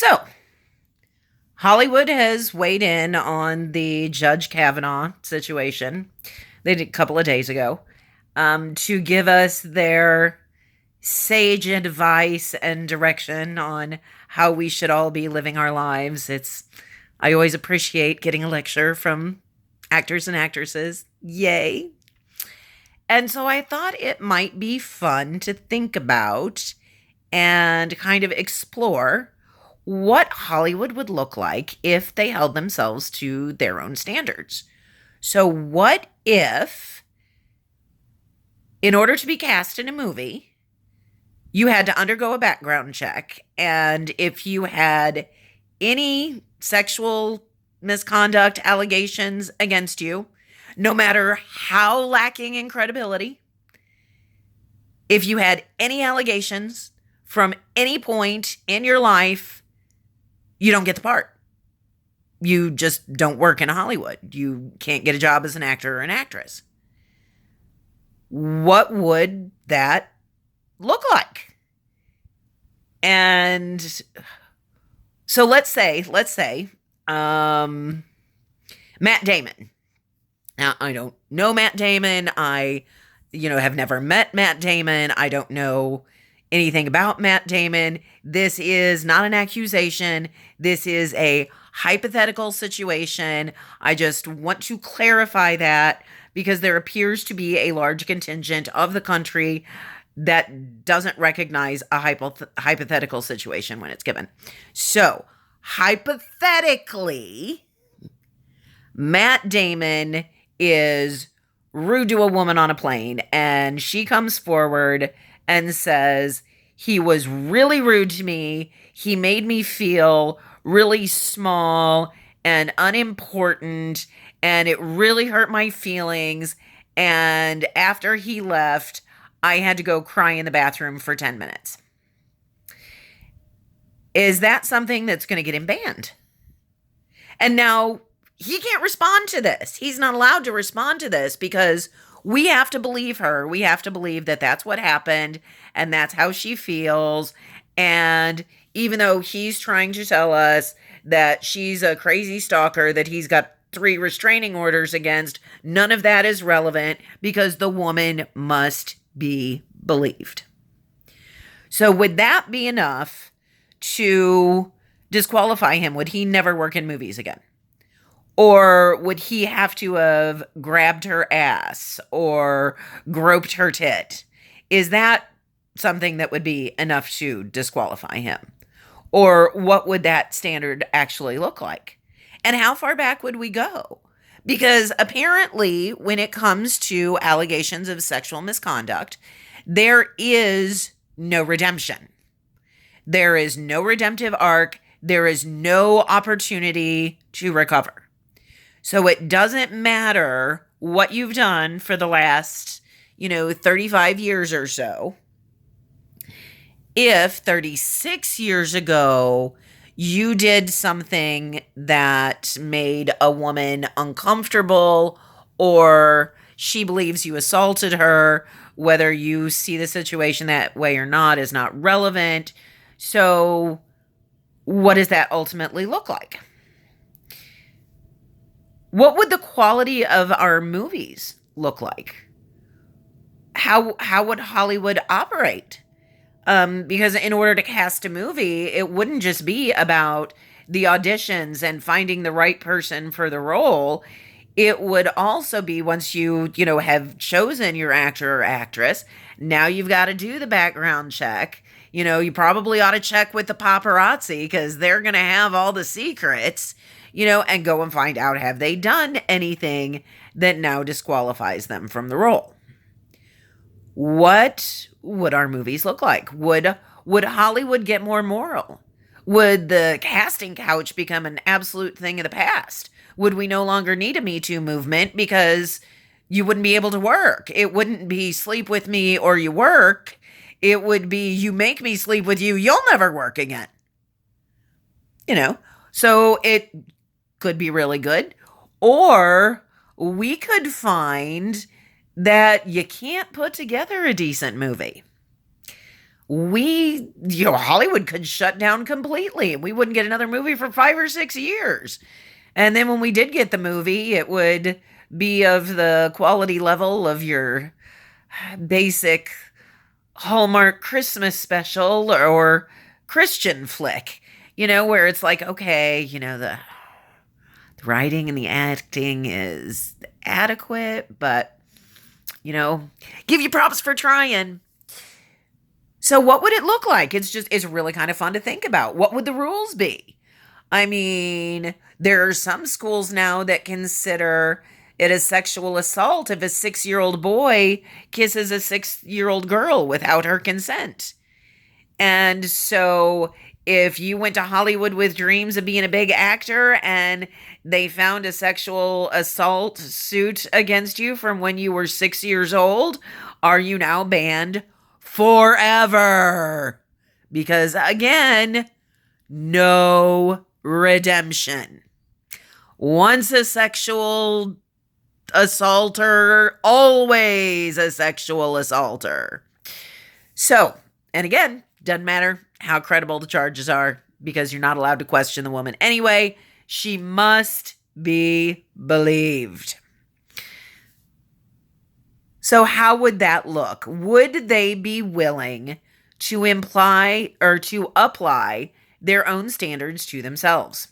So, Hollywood has weighed in on the Judge Kavanaugh situation. They did a couple of days ago to give us their sage advice and direction on how we should all be living our lives. I always appreciate getting a lecture from actors and actresses. Yay. And so I thought it might be fun to think about and kind of explore what Hollywood would look like if they held themselves to their own standards. So, what if, in order to be cast in a movie, you had to undergo a background check, and if you had any sexual misconduct allegations against you, no matter how lacking in credibility, if you had any allegations from any point in your life, you don't get the part. You just don't work in Hollywood. You can't get a job as an actor or an actress. What would that look like? And so let's say, Matt Damon. Now, I don't know Matt Damon. I have never met Matt Damon. I don't know anything about Matt Damon. This is not an accusation. This is a hypothetical situation. I just want to clarify that because there appears to be a large contingent of the country that doesn't recognize a hypothetical situation when it's given. So, hypothetically, Matt Damon is rude to a woman on a plane, and she comes forward and says, he was really rude to me. He made me feel really small and unimportant, and it really hurt my feelings. And after he left, I had to go cry in the bathroom for 10 minutes. Is that something that's going to get him banned? And now he can't respond to this. He's not allowed to respond to this because we have to believe her. We have to believe that that's what happened and that's how she feels. And even though he's trying to tell us that she's a crazy stalker, that he's got 3 restraining orders against, none of that is relevant because the woman must be believed. So would that be enough to disqualify him? Would he never work in movies again? Or would he have to have grabbed her ass or groped her tit? Is that something that would be enough to disqualify him? Or what would that standard actually look like? And how far back would we go? Because apparently, when it comes to allegations of sexual misconduct, there is no redemption. There is no redemptive arc. There is no opportunity to recover. So it doesn't matter what you've done for the last, 35 years or so. If 36 years ago you did something that made a woman uncomfortable or she believes you assaulted her, whether you see the situation that way or not is not relevant. So what does that ultimately look like? What would the quality of our movies look like? How would Hollywood operate? Because in order to cast a movie, it wouldn't just be about the auditions and finding the right person for the role. It would also be once you have chosen your actor or actress, now you've got to do the background check. You probably ought to check with the paparazzi because they're going to have all the secrets. And go and find out, have they done anything that now disqualifies them from the role? What would our movies look like? Would Hollywood get more moral? Would the casting couch become an absolute thing of the past? Would we no longer need a Me Too movement because you wouldn't be able to work? It wouldn't be sleep with me or you work. It would be you make me sleep with you, you'll never work again. So it could be really good. Or we could find that you can't put together a decent movie. Hollywood could shut down completely. We wouldn't get another movie for 5 or 6 years. And then when we did get the movie, it would be of the quality level of your basic Hallmark Christmas special or Christian flick, where it's like, okay, the writing and the acting is adequate, but, give you props for trying. So what would it look like? It's really kind of fun to think about. What would the rules be? I mean, there are some schools now that consider it a sexual assault if a 6-year-old boy kisses a 6-year-old girl without her consent. And so if you went to Hollywood with dreams of being a big actor and they found a sexual assault suit against you from when you were 6 years old, are you now banned forever? Because again, no redemption. Once a sexual assaulter, always a sexual assaulter. So, and again, doesn't matter how credible the charges are because you're not allowed to question the woman anyway. She must be believed. So how would that look? Would they be willing to imply or to apply their own standards to themselves?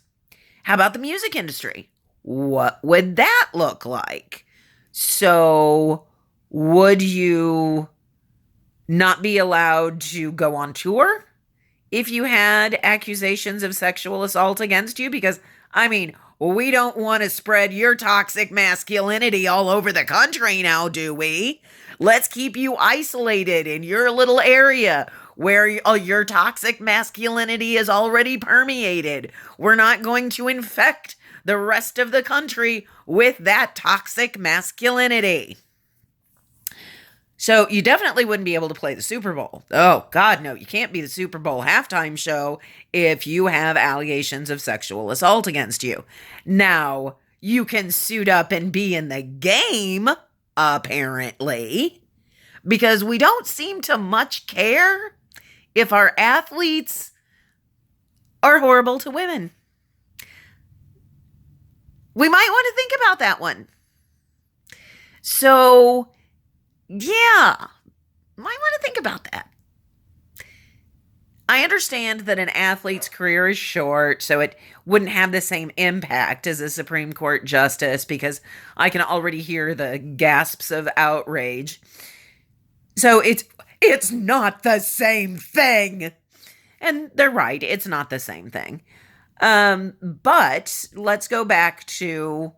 How about the music industry? What would that look like? So would you not be allowed to go on tour if you had accusations of sexual assault against you? Because, we don't want to spread your toxic masculinity all over the country now, do we? Let's keep you isolated in your little area where your toxic masculinity is already permeated. We're not going to infect the rest of the country with that toxic masculinity. So you definitely wouldn't be able to play the Super Bowl. Oh, God, no. You can't be the Super Bowl halftime show if you have allegations of sexual assault against you. Now, you can suit up and be in the game, apparently, because we don't seem to much care if our athletes are horrible to women. We might want to think about that one. So, yeah, might want to think about that. I understand that an athlete's career is short, so it wouldn't have the same impact as a Supreme Court justice because I can already hear the gasps of outrage. So it's not the same thing. And they're right, it's not the same thing. But let's go back to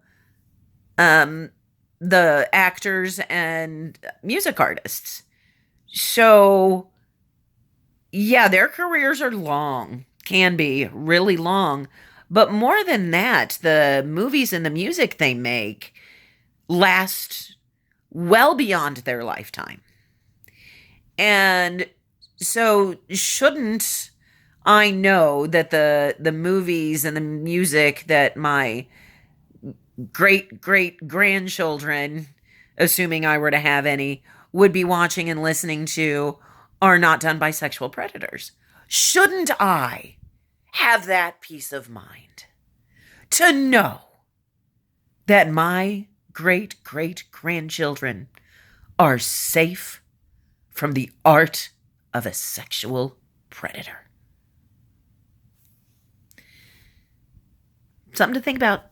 the actors and music artists. So, yeah, their careers are long, can be really long. But more than that, the movies and the music they make last well beyond their lifetime. And so shouldn't I know that the movies and the music that my great grandchildren, assuming I were to have any, would be watching and listening to are not done by sexual predators? Shouldn't I have that peace of mind to know that my great grandchildren are safe from the art of a sexual predator? Something to think about.